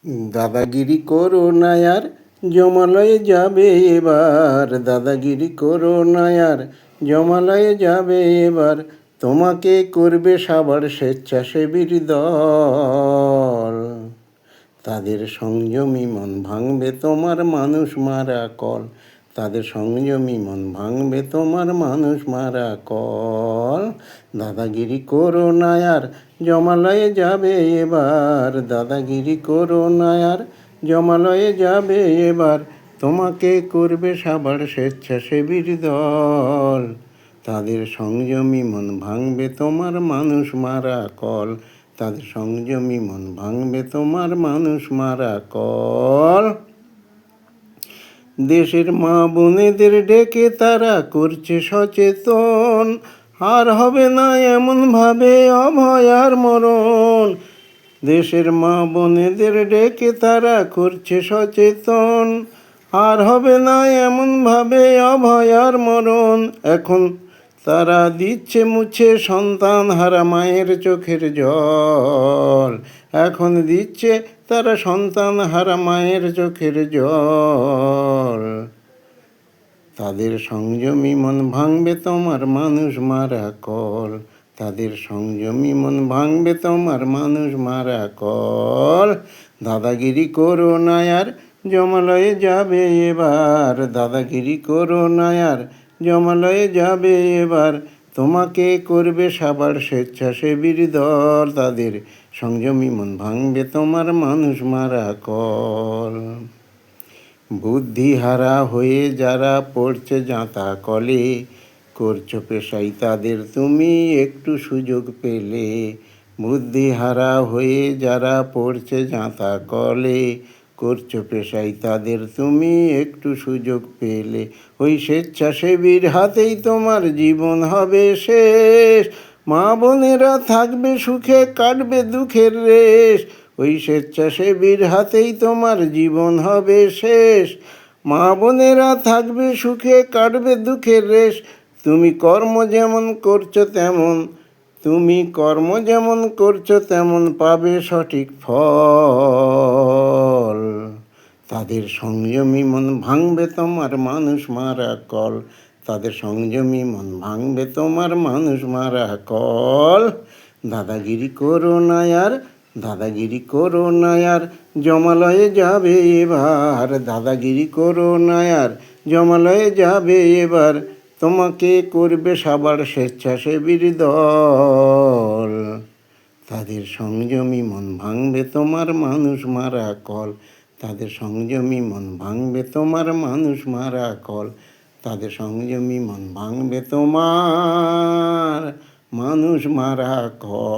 দাদাগিরি করো না আর, জমালয়ে যাবে এবার। দাদাগিরি করো না আর, জমালয়ে যাবে এবার। তোমাকে করবে সবার স্বেচ্ছাসেবীর দল। তাদের সংযমী মন ভাঙবে তোমার মানুষ মারা কল। তাদের সংযমী মন ভাঙবে তোমার মানুষ মারা কল। দাদাগিরি করো না আর, জমালয়ে যাবে এবার। দাদাগিরি করো না আর, জমালয়ে যাবে এবার। তোমাকে করবে সবার স্বেচ্ছাসেবীর দল। তাদের সংযমী মন ভাঙবে তোমার মানুষ মারা কল। তাদের সংযমী মন ভাঙবে তোমার মানুষ মারা কল। দেশের মা বোনেদের ডেকে তারা করছে সচেতন। আর হবে না এমনভাবে অভয় আর মরণ। দেশের মা বোনেদের ডেকে তারা করছে সচেতন। আর হবে না এমনভাবে অভয় আর মরণ। এখন তারা দিচ্ছে মুছে সন্তান হারা মায়ের চোখের জল। এখন দিচ্ছে তারা সন্তান হারা মায়ের চোখের জল। তাদের সংযমী মন ভাঙবে তোমার মানুষ মারা কল। তাদের সংযমী মন ভাঙবে তোমার মানুষ মারা কল। দাদাগিরি করো না আর, জমালয়ে যাবে এবার। দাদাগিরি করো না আর, জমালয়ে যাবে এবার। তোমাকে করবে সবার স্বেচ্ছাসেবীর দল। তাদের সংযমী মন ভাঙবে তোমার মানুষ মারা কল। বুদ্ধিহারা হয়ে যারা পড়ছে জাঁতা কলে, করছো পেশাই তাদের তুমি একটু সুযোগ পেলে। বুদ্ধিহারা হয়ে যারা পড়ছে জাঁতা কলে, করছো পেশাই তাদের তুমি একটু সুযোগ পেলে। ওই স্বেচ্ছাসেবীর হাতেই তোমার জীবন হবে শেষ। মা বোনেরা থাকবে সুখে, কাটবে দুঃখের রেশ। ওই স্বেচ্ছাসেবীর হাতেই তোমার জীবন হবে শেষ। মা বোনেরা থাকবে সুখে, কাটবে দুঃখের রেশ। তুমি কর্ম যেমন করছো তেমন, তুমি কর্ম যেমন করছো তেমন পাবে সঠিক ফল। তাদের সংযমী মন ভাঙবে তোমার মানুষ মারা কল। তাদের সংযমী মন ভাঙবে তোমার মানুষ মারা কল। দাদাগিরি করো না আর, দাদাগিরি করো না আর, জমালয়ে যাবে এবার। দাদাগিরি করো না আর, জমালয়ে যাবে এবার। তোমাকে করবে সবার স্বেচ্ছাসেবীর দল। তাদের সংযমী মন ভাঙবে তোমার মানুষ মারা কল। তাদের সংযমী মন ভাঙবে তোমার মানুষ মারা কল। তাদের সংযমী মন ভাঙবে তোমার মানুষ মারা কল।